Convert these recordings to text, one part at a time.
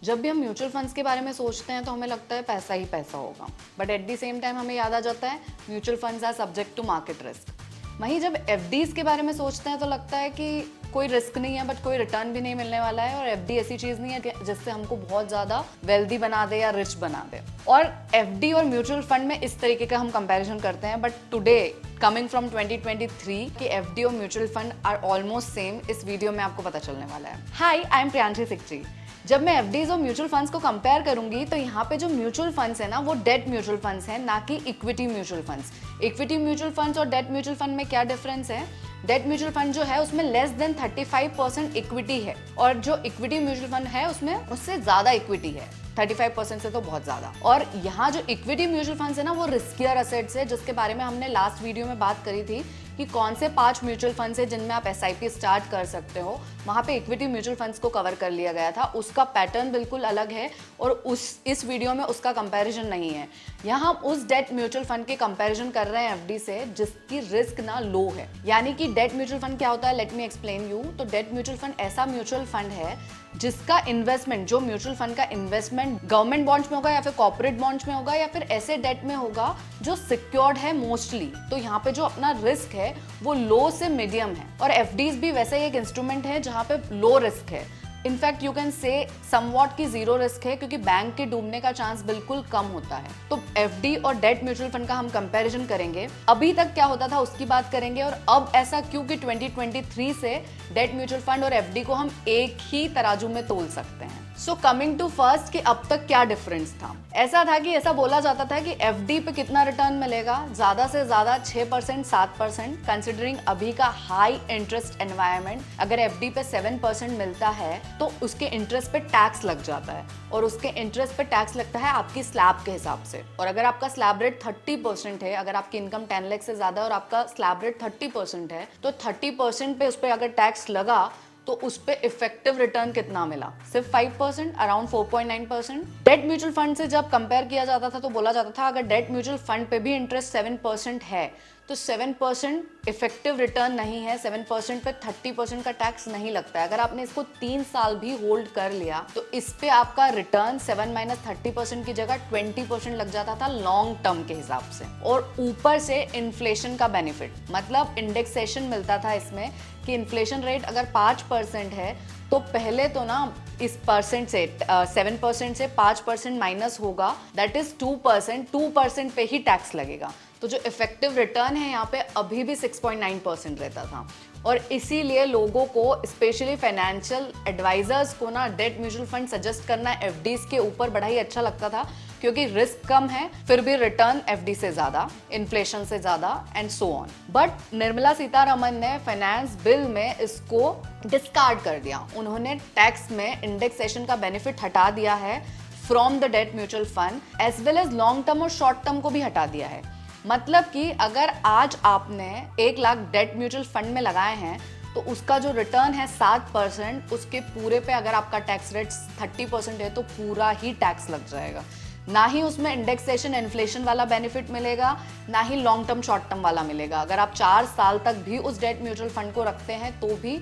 जब भी हम म्यूचुअल फंड्स के बारे में सोचते हैं तो हमें लगता है पैसा ही पैसा होगा, but at the same time हमें याद आ जाता है mutual funds are subject to market risk. वहीं जब एफडीज के बारे में सोचते हैं तो लगता है कि कोई रिस्क नहीं है बट कोई रिटर्न भी नहीं मिलने वाला है, और एफडी ऐसी चीज नहीं है जिससे हमको बहुत ज्यादा वेल्दी बना दे या रिच बना दे। और एफडी और म्यूचुअल फंड में इस तरीके का हम कंपैरिजन करते हैं, बट टुडे कमिंग फ्रॉम 2023 कि एफडी और mutual fund are almost same, इस वीडियो में आपको पता चलने वाला है। Hi, I am Priyanshi Sikchi. जब मैं एफडीज और म्यूचुअल फंड्स को कंपेयर करूंगी तो यहाँ पे जो म्यूचुअल फंड्स है ना वो डेट म्यूचुअल फंड्स हैं, ना कि equity mutual funds. Equity mutual funds और डेट म्यूचुअल फंड में क्या डिफरेंस है? डेट म्यूचुअल फंड जो है उसमें लेस देन 35% इक्विटी है, और जो इक्विटी म्यूचुअल फंड है उसमें उससे ज्यादा इक्विटी है, 35% से तो बहुत ज्यादा। और यहाँ जो इक्विटी म्यूचुअल फंड्स है ना वो रिस्कियर असेट्स है, जिसके बारे में हमने लास्ट वीडियो में बात करी थी कि कौन से 5 म्यूचुअल फंड्स है जिनमें आप एसआईपी स्टार्ट कर सकते हो। वहाँ पे इक्विटी म्यूचुअल फंड्स को कवर कर लिया गया था, उसका पैटर्न बिल्कुल अलग है और इस वीडियो में उसका कंपैरिजन नहीं है। यहाँ हम उस डेट म्यूचुअल फंड के कंपैरिजन कर रहे हैं एफडी से जिसकी रिस्क ना लो है। यानी कि डेट म्यूचुअल फंड क्या होता है, लेट मी एक्सप्लेन यू। तो डेट म्यूचुअल फंड ऐसा म्यूचुअल फंड है जिसका इन्वेस्टमेंट, जो म्यूचुअल फंड का इन्वेस्टमेंट गवर्नमेंट बॉन्ड्स में होगा या फिर कॉर्पोरेट बॉन्ड्स में होगा या फिर ऐसे डेट में होगा जो सिक्योर्ड है मोस्टली। तो यहाँ पे जो अपना रिस्क है वो लो से मीडियम है, और एफडीज भी वैसे ही एक इंस्ट्रूमेंट है जहाँ पे लो रिस्क है। In fact you can say somewhat की जीरो रिस्क है, क्योंकि बैंक के डूबने का चांस बिल्कुल कम होता है। तो एफडी और डेट म्यूचुअल फंड का हम कंपैरिजन करेंगे, अभी तक क्या होता था उसकी बात करेंगे, और अब ऐसा क्यों कि 2023 से डेट म्यूचुअल फंड और एफडी को हम एक ही तराजू में तोल सकते हैं। सो कमिंग टू फर्स्ट कि अब तक क्या डिफरेंस था। ऐसा था कि ऐसा बोला जाता था कि एफडी पे कितना रिटर्न मिलेगा, ज्यादा से ज्यादा 6% 7%, कंसिडरिंग अभी का हाई इंटरेस्ट एनवायरनमेंट। अगर एफडी पे 7% मिलता है तो उसके इंटरेस्ट पे टैक्स लग जाता है, और उसके इंटरेस्ट पे टैक्स लगता है आपकी स्लैब के हिसाब से। और अगर आपका स्लैब रेट 30% है, अगर आपकी इनकम 10 लाख से ज्यादा और आपका स्लैब रेट 30% है, तो 30% पे उस पर अगर टैक्स लगा तो उस पे इफेक्टिव रिटर्न कितना मिला? सिर्फ 5%, अराउंड 4.9%। डेट म्यूचुअल फंड से जब कंपेयर किया जाता था तो बोला जाता था अगर डेट म्यूचुअल फंड पे भी इंटरेस्ट 7% है तो 7% इफेक्टिव रिटर्न नहीं है, 7% पे 30% का टैक्स नहीं लगता है। अगर आपने इसको 3 साल भी होल्ड कर लिया तो इस पे आपका रिटर्न 7 - 30% की जगह 20% लग जाता था लॉन्ग टर्म के हिसाब से। और ऊपर से इन्फ्लेशन का बेनिफिट, मतलब इंडेक्सेशन मिलता था इसमें कि इन्फ्लेशन रेट अगर 5% है तो पहले तो ना इस परसेंट से 7% से 5% माइनस होगा, दैट इज 2%, 2% पे ही टैक्स लगेगा। तो जो इफेक्टिव रिटर्न है यहाँ पे अभी भी 6.9% रहता था। और इसीलिए लोगों को, स्पेशली फाइनेंशियल एडवाइजर्स को ना डेट म्यूचुअल फंड सजेस्ट करना एफडीज के ऊपर बड़ा ही अच्छा लगता था, क्योंकि रिस्क कम है फिर भी रिटर्न एफडी से ज्यादा, इन्फ्लेशन से ज्यादा and so on. But Nirmala Sitharaman ने फाइनेंस बिल में इसको डिस्कार्ड कर दिया। उन्होंने टैक्स में इंडेक्सेशन का बेनिफिट हटा दिया है from the debt mutual fund, as well as long term और शॉर्ट टर्म को भी हटा दिया है। मतलब कि अगर आज आपने 1 लाख डेट म्यूचुअल फंड में लगाए हैं तो उसका जो रिटर्न है 7%, उसके पूरे पे अगर आपका टैक्स रेट 30% है तो पूरा ही टैक्स लग जाएगा। ना ही उसमें इंडेक्सेशन इन्फ्लेशन वाला बेनिफिट मिलेगा, ना ही लॉन्ग टर्म शॉर्ट टर्म वाला मिलेगा। अगर आप 4 साल तक भी उस डेट म्यूचुअल फंड को रखते हैं तो भी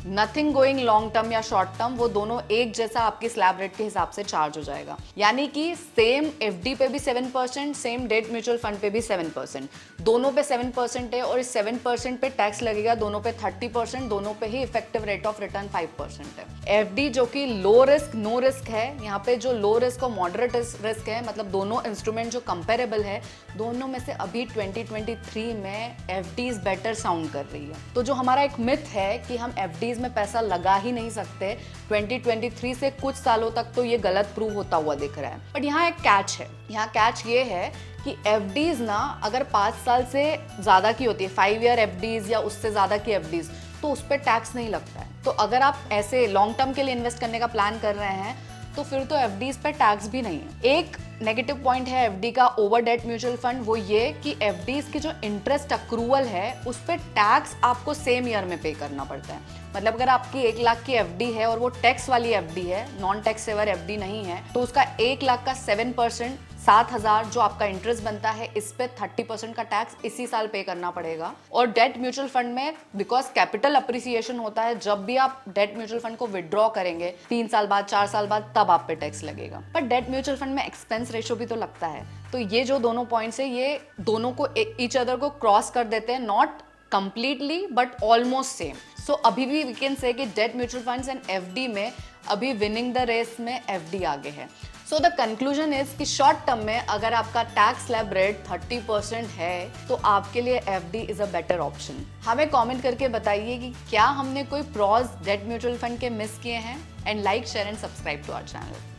नथिंग गोइंग लॉन्ग टर्म या शॉर्ट टर्म, वो दोनों एक जैसा आपकी स्लैब रेट के हिसाब से चार्ज हो जाएगा। यानी कि सेम एफडी पे भी 7%, सेम डेट म्यूचुअल फंड पे भी 7%, दोनों पे 7% है, और इस 7% पे टैक्स लगेगा, दोनों पे 30%, दोनों पे ही इफेक्टिव रेट ऑफ रिटर्न 5% है। एफडी जो कि लो रिस्क नो रिस्क है, यहाँ पे जो लो रिस्क और मॉडरेट रिस्क है, मतलब दोनों इंस्ट्रूमेंट जो कंपेरेबल है, दोनों में से अभी 2023 में एफडीज बेटर साउंड कर रही है। तो जो हमारा एक मिथ है कि हम एफडी में पैसा लगा ही नहीं सकते, 2023 से कुछ सालों तक तो ये गलत प्रूव होता हुआ दिख रहा है। बट यहाँ एक कैच है, यहाँ कैच ये है कि एफडीज ना अगर 5 साल से ज्यादा की होती है, 5 ईयर एफडीज या उससे ज्यादा की एफडीज, तो उस पर टैक्स नहीं लगता है। तो अगर आप ऐसे लॉन्ग टर्म के लिए इन्वेस्ट करने का प्लान कर रहे हैं तो फिर तो एफडीज पे टैक्स भी नहीं है। एक नेगेटिव पॉइंट है एफडी का ओवर डेट म्यूचुअल फंड, वो ये कि एफडीज की जो इंटरेस्ट अक्रूवल है उस पर टैक्स आपको सेम ईयर में पे करना पड़ता है। मतलब अगर आपकी 1 लाख की एफडी है और वो टैक्स वाली एफडी है, नॉन टैक्स सेवर एफडी नहीं है, तो उसका 1 लाख का 7% 7,000 जो आपका इंटरेस्ट बनता है इस पे 30% का टैक्स इसी साल पे करना पड़ेगा। और डेट म्यूचुअल फंड में बिकॉज कैपिटल अप्रिसिएशन होता है, जब भी आप डेट म्यूचुअल फंड को विड्रॉ करेंगे 3 साल बाद 4 साल बाद, तब आप पे टैक्स लगेगा। पर डेट म्यूचुअल फंड में एक्सपेंस रेशो भी तो लगता है। तो ये जो दोनों पॉइंट्स है ये दोनों को ईच अदर को क्रॉस कर देते हैं, not completely but almost same. So अभी भी वी कैन से कि debt mutual funds and FD में अभी विनिंग द रेस में एफडी आगे है। सो द कंक्लूजन इज कि शॉर्ट टर्म में अगर आपका टैक्स स्लैब रेट 30% है तो आपके लिए FD is a better option. हमें कमेंट करके बताइए कि क्या हमने कोई प्रॉज डेट म्यूचुअल फंड के मिस किए हैं, and like share and subscribe to our channel.